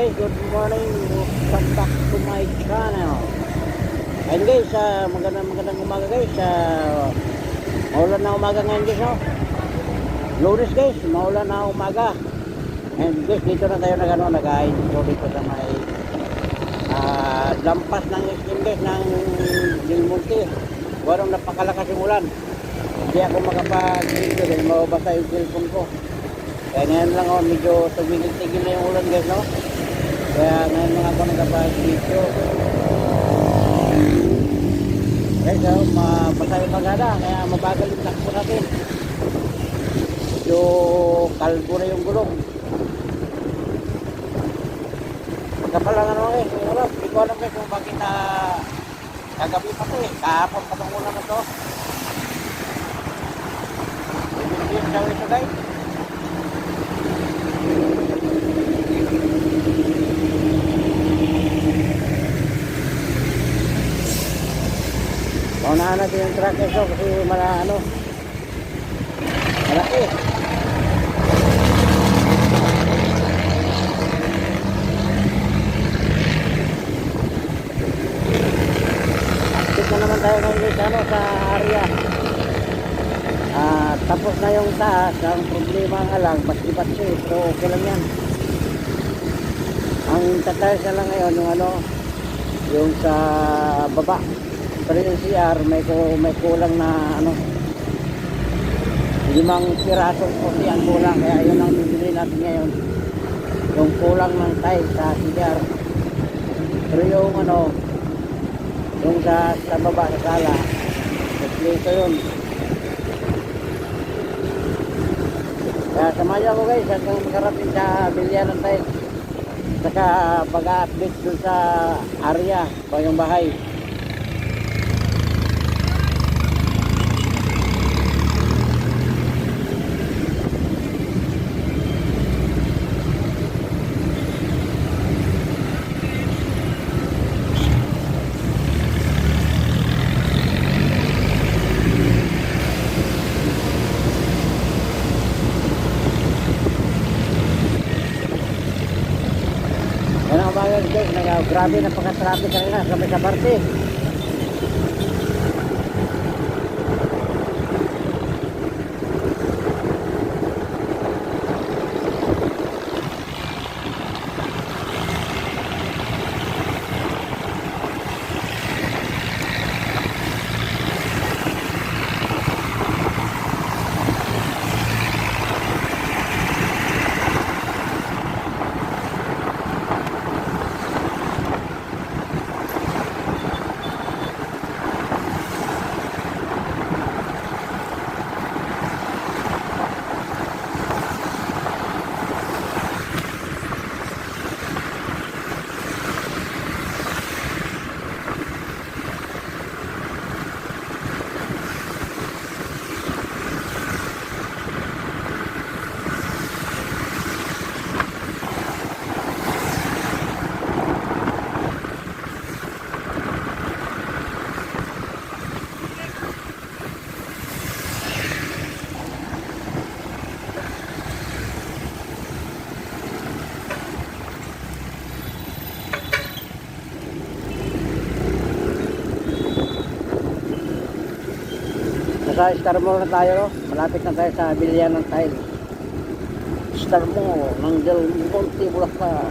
guys, good morning. Welcome back to my channel. And guys, magandang umaga guys. Maulan na umaga ngayon guys, no? Lunes guys, maulan na umaga. And guys, dito na tayo nag-intro dito sa may lampas ng skin guys ng Dilmonte. Warang napakalakas yung ulan. Hindi ako makapag-video dahil mababasa yung cellphone ko. Kaya ngayon lang ako, medyo tumigil-tigil na yung ulan guys, no? Kaya ngayon lang ako nagkapag-video. Guys, mabasa yung pagkada, kaya mabagal yung takbo natin. Medyo kalbo na yung gulong. Kapalangan naman guys, hindi ko alam guys kung bakit kagabi pa to eh. Kahapon pa itong ulan na to. Ibig daw ito guys. Paunahan natin yung truck ito kasi malaki. Akit na naman tayo ngayon sa area. Tapos na yung taas. Ang problema nga lang patsi-patsi, pero okay lang yan. Ang tatayos na lang ngayon yung sa baba. Pero yung CR may kulang na 5 pirasong puti ang kulang, kaya yun ang bibili natin ngayon, yung kulang ng tile sa CR. Pero yung sa baba sa sala ito yun. Kaya samahan ko guys hanggang makarating sa bilya ng tile, saka pag-update dun sa area yung bahay. Guys, grabe napaka-traffic kanina sa may parte. Sa Star Mall na tayo, no? Malapit na tayo sa bilya ng tile. Star Mall ng Del Monte, Bulacan.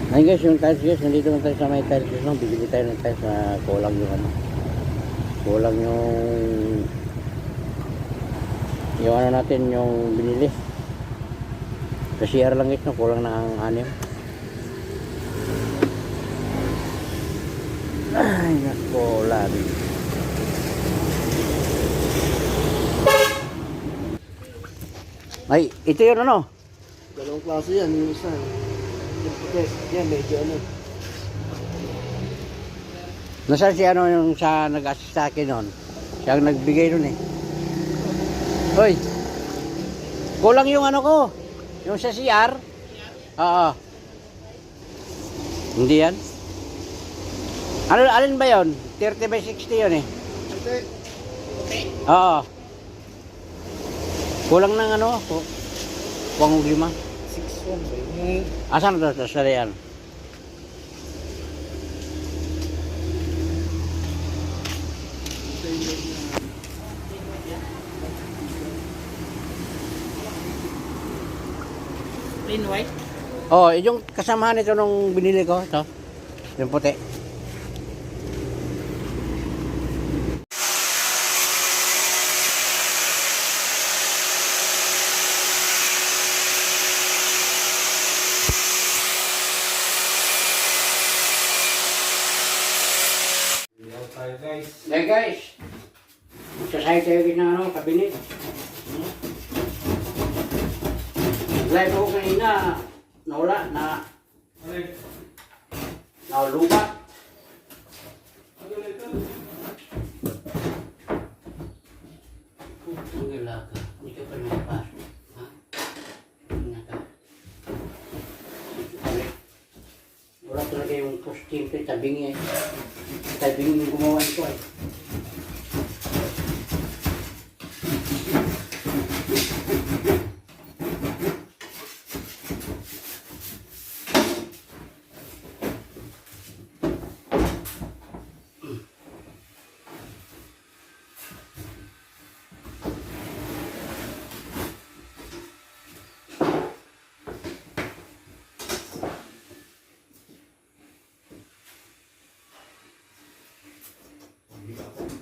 Ayun guys, yung tiles guys, nandito lang tayo sa may tiles guys, no? Bibili tayo ng tiles na kulang yung ano. Kulang yung ano natin, yung binili. Sa CR lang guys, no? Kulang na ang 6. Ay, nako, labi. Ay, ito yun ano? Dalawang klase yan, yung isa. Yung puti, yan medyo ano. Nasaan si ano yung sa nag-assist sa akin nun? Siya ang nagbigay nun eh. Hoy! Kulang yung ano ko. Yung sa CR. Oo. Hindi yan? Ano, alin ba yun? 30 by 60 yun eh. Puti. Oo. Kulang ng ano? Kuwang 5. 6-1 ba yun? Asan ito sa yan? Plain white? Oh, yung kasamahan nito nung binili ko. Ito. Yung puti. Hey guys, magsasay tayo ng ano, kabinet. Live ako kanina, nawala na naulubat. Wala ka, hindi ka pa nakapasok. Ha? Hindi ka. Wala talaga yung posting ko, tabingi eh. Tabingi yung gumawa ito eh.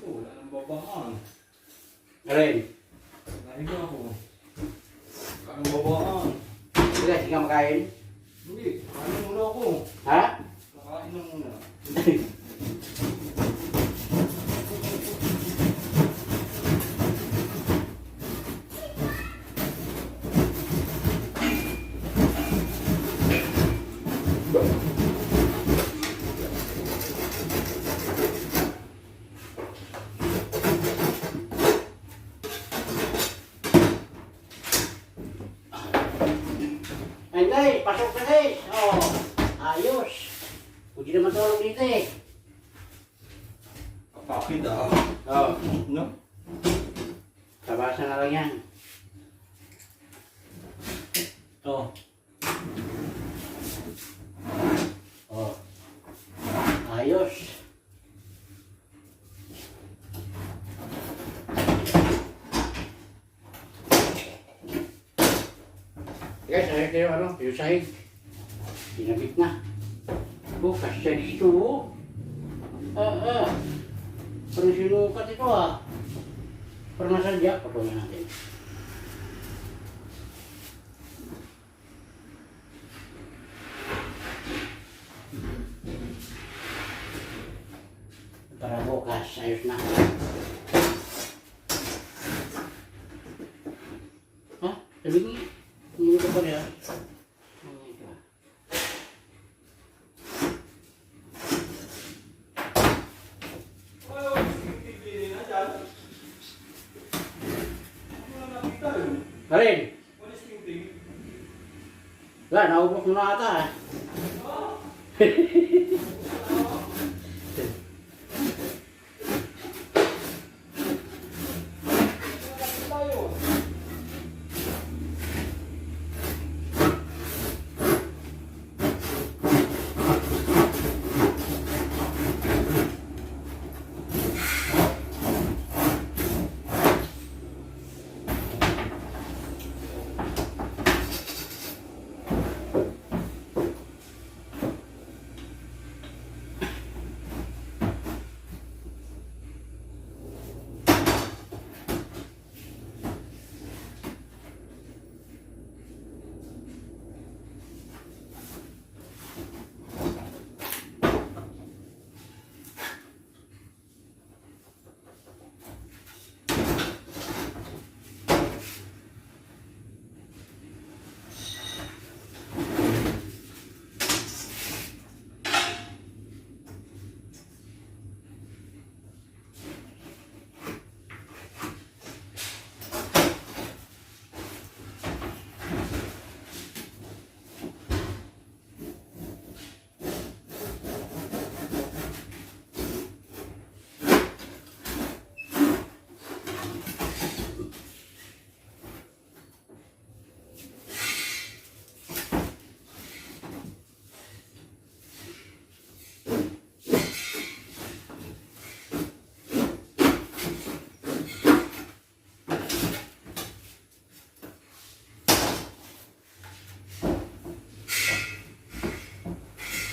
Wala nang babaan. Ren, Nahiga ako. Wala nang babaan. sige, hindi ka makain? Hindi, kain muna ako. Ha? Kakain na muna. Ay guys, pasok na guys. Oh, ayos. Pwede naman tulog dito eh. Kapakit ah. Oh, No? tabasan na lang yan. Ito. Oh. Ayos. Guys, ayos kayo ano, yung sahig. Pinabit na. Bukas siya dito. Parang sinukat ito ah. Parang nasadya. Patuloy natin. Para bukas, ayos na. Ha? Sabi niya. Hindi ko pa rin. Karin! Wala, naubos mo na ata eh.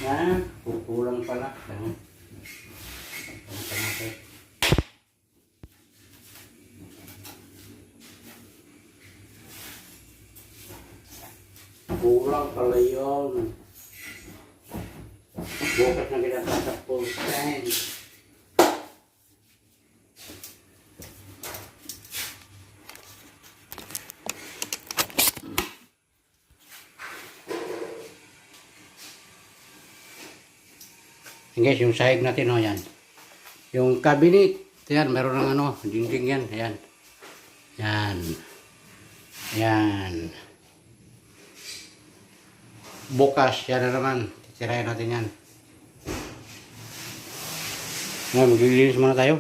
Kukulang pala. Kulang pala yun. Bukas na kita tatapusin. Guys, yung sahig natin, oh, yan. Yung cabinet, yan, meron ng ano, dingding yan, ayan. Yan. Yan. Bukas, yan na naman. Titirayan natin yan. Ngayon, maglilinis muna tayo.